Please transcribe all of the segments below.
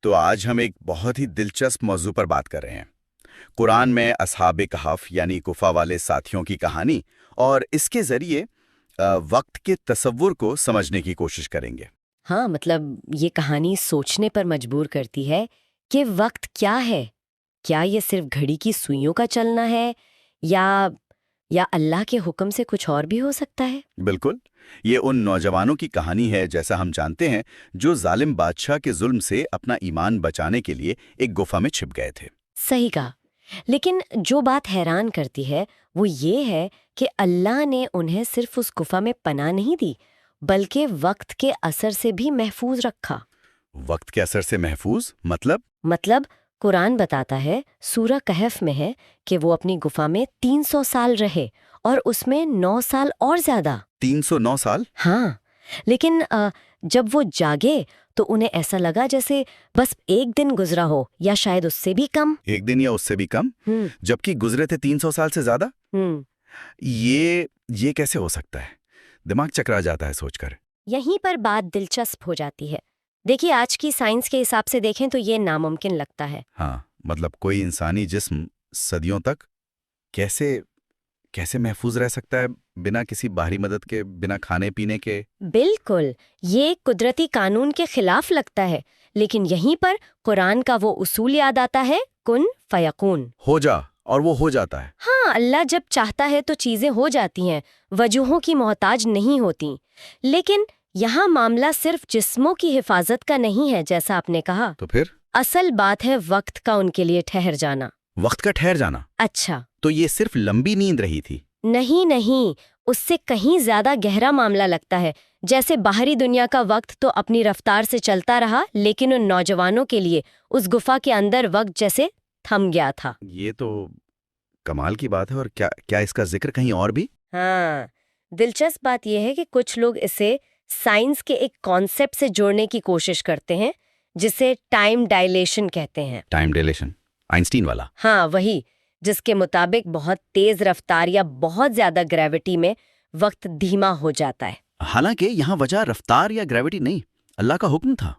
تو آج ہم ایک بہت ہی دلچسپ موضوع پر بات کر رہے ہیں۔ قرآن میں اصحاب کہف یعنی گفا والے ساتھیوں کی کہانی، اور اس کے ذریعے وقت کے تصور کو سمجھنے کی کوشش کریں گے۔ ہاں، مطلب یہ کہانی سوچنے پر مجبور کرتی ہے کہ وقت کیا ہے؟ کیا یہ صرف گھڑی کی سوئیوں کا چلنا ہے یا اللہ کے حکم سے کچھ اور بھی ہو سکتا ہے؟ بالکل، یہ ان نوجوانوں کی کہانی ہے، جیسا ہم جانتے ہیں، جو ظالم بادشاہ کے ظلم سے اپنا ایمان بچانے کے لیے ایک گفا میں چھپ گئے تھے۔ صحیح کہا، لیکن جو بات حیران کرتی ہے وہ یہ ہے کہ اللہ نے انہیں صرف اس گفا میں پناہ نہیں دی بلکہ وقت کے اثر سے بھی محفوظ رکھا۔ وقت کے اثر سے محفوظ مطلب قرآن بتاتا ہے، سورہ کہف میں ہے کہ وہ اپنی گفا میں 300 سال رہے اور اس میں 9 سال اور زیادہ۔ 309 سال؟ ہاں، لیکن جب وہ جاگے تو انہیں ایسا لگا جیسے بس ایک دن گزرا ہو یا شاید اس سے بھی کم۔ ایک دن یا اس سے بھی کم؟ جبکہ گزرے تھے 300 سال سے زیادہ؟ یہ کیسے ہو سکتا ہے؟ دماغ چکرا جاتا ہے سوچ کر۔ یہیں پر بات دلچسپ ہو جاتی ہے۔ دیکھیے، آج کی سائنس کے حساب سے دیکھیں تو یہ ناممکن لگتا ہے۔ ہاں، مطلب کوئی انسانی جسم صدیوں تک کیسے محفوظ رہ سکتا ہے بنا کسی باہری مدد کے، بنا کھانے پینے کے؟ بالکل، یہ قدرتی قانون کے خلاف لگتا ہے، لیکن یہیں پر قرآن کا وہ اصول یاد آتا ہے، کن فیکون۔ ہو جا، اور وہ ہو جاتا ہے۔ ہاں، اللہ جب چاہتا ہے تو چیزیں ہو جاتی ہیں، وجوہوں کی محتاج نہیں ہوتی۔ لیکن یہاں معاملہ صرف جسموں کی حفاظت کا نہیں ہے، جیسا آپ نے کہا۔ تو پھر اصل بات ہے وقت کا ان کے لیے ٹھہر جانا۔ وقت کا ٹھہر جانا؟ اچھا، تو یہ صرف لمبی نیند رہی تھی؟ نہیں، اس سے کہیں زیادہ گہرا معاملہ لگتا ہے۔ جیسے باہری دنیا کا وقت تو اپنی رفتار سے چلتا رہا، لیکن ان نوجوانوں کے لیے اس گفا کے اندر وقت جیسے تھم گیا تھا۔ یہ تو کمال کی بات ہے۔ اور کیا اس کا ذکر کہیں اور بھی؟ ہاں، دلچسپ بات یہ ہے کہ کچھ لوگ اسے سائنس کے ایک کانسیپٹ سے جوڑنے کی کوشش کرتے ہیں، جسے ٹائم ڈائلیشن کہتے ہیں۔ Time dilation? آئنسٹین والا؟ ہاں، وہی، جس کے مطابق بہت تیز رفتار یا بہت زیادہ گریوٹی میں وقت دھیما ہو جاتا ہے۔ حالانکہ یہاں وجہ رفتار یا گریوٹی نہیں، اللہ کا حکم تھا۔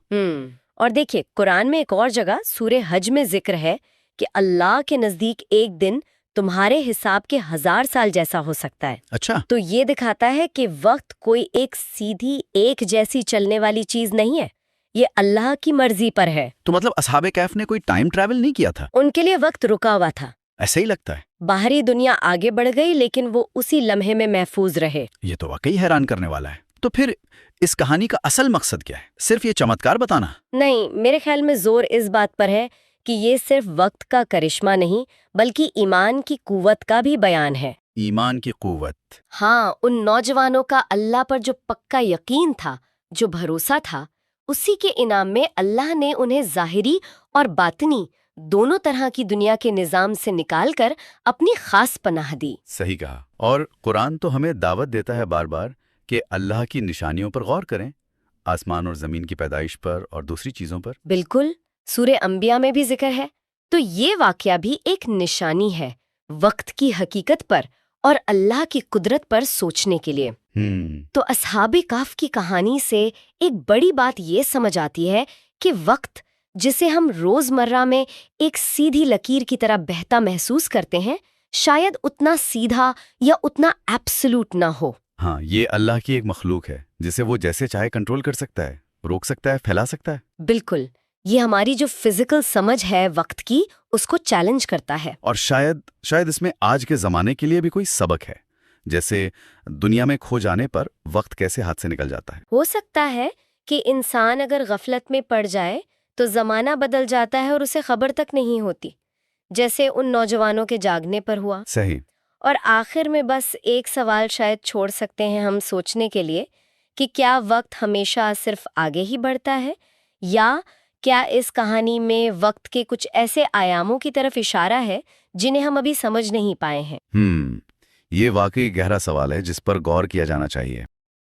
اور دیکھیے، قرآن میں ایک اور جگہ سورہ حج میں ذکر ہے کہ اللہ کے نزدیک ایک دن تمہارے حساب کے 1000 سال جیسا ہو سکتا ہے۔ اچھا، تو یہ دکھاتا ہے کہ وقت کوئی ایک سیدھی ایک جیسی چلنے والی چیز نہیں ہے، یہ اللہ کی مرضی پر ہے۔ تو مطلب اصحاب کہف نے کوئی ٹائم ٹریول نہیں کیا تھا؟ ان کے لیے وقت رکا ہوا تھا۔ ایسا ہی لگتا ہے۔ باہری دنیا آگے بڑھ گئی لیکن وہ اسی لمحے میں محفوظ رہے۔ یہ تو واقعی حیران کرنے والا ہے۔ تو پھر اس کہانی کا اصل مقصد کیا ہے؟ صرف یہ چمتکار بتانا؟ نہیں، میرے خیال میں زور اس بات پر ہے کہ یہ صرف وقت کا کرشمہ نہیں بلکہ ایمان کی قوت کا بھی بیان ہے۔ ایمان کی قوت؟ ہاں، ان نوجوانوں کا اللہ پر جو پکا یقین تھا، جو بھروسہ تھا، اسی کے انعام میں اللہ نے انہیں ظاہری اور باطنی دونوں طرح کی دنیا کے نظام سے نکال کر اپنی خاص پناہ دی۔ صحیح کہا۔ اور قرآن تو ہمیں دعوت دیتا ہے بار بار کہ اللہ کی نشانیوں پر غور کریں، آسمان اور زمین کی پیدائش پر اور دوسری چیزوں پر۔ بالکل، سورہ انبیاء میں بھی ذکر ہے۔ تو یہ واقعہ بھی ایک نشانی ہے وقت کی حقیقت پر اور اللہ کی قدرت پر سوچنے کے لیے۔ تو اصحاب کہف کی کہانی سے ایک بڑی بات یہ سمجھ آتی ہے کہ وقت، جسے ہم روزمرہ میں ایک سیدھی لکیر کی طرح بہتا محسوس کرتے ہیں، شاید اتنا سیدھا یا اتنا ایبسولوٹ نہ ہو۔ ہاں، یہ اللہ کی ایک مخلوق ہے جسے وہ جیسے چاہے کنٹرول کر سکتا ہے، روک سکتا ہے، پھیلا سکتا ہے۔ بالکل، یہ ہماری جو فزیکل سمجھ ہے وقت کی، اس کو چیلنج کرتا ہے۔ اور شاید اس میں آج کے زمانے کے لیے بھی کوئی سبق ہے، جیسے دنیا میں کھو جانے پر وقت کیسے ہاتھ سے نکل جاتا ہے۔ ہو سکتا ہے کہ انسان اگر غفلت میں پڑ جائے تو زمانہ بدل جاتا ہے اور اسے خبر تک نہیں ہوتی، جیسے ان نوجوانوں کے جاگنے پر ہوا۔ صحیح۔ اور آخر میں بس ایک سوال شاید چھوڑ سکتے ہیں ہم سوچنے کے لیے کہ کیا وقت ہمیشہ صرف آگے ہی بڑھتا ہے، یا کیا اس کہانی میں وقت کے کچھ ایسے آیاموں کی طرف اشارہ ہے جنہیں ہم ابھی سمجھ نہیں پائے ہیں؟ یہ واقعی گہرا سوال ہے جس پر غور کیا جانا چاہیے۔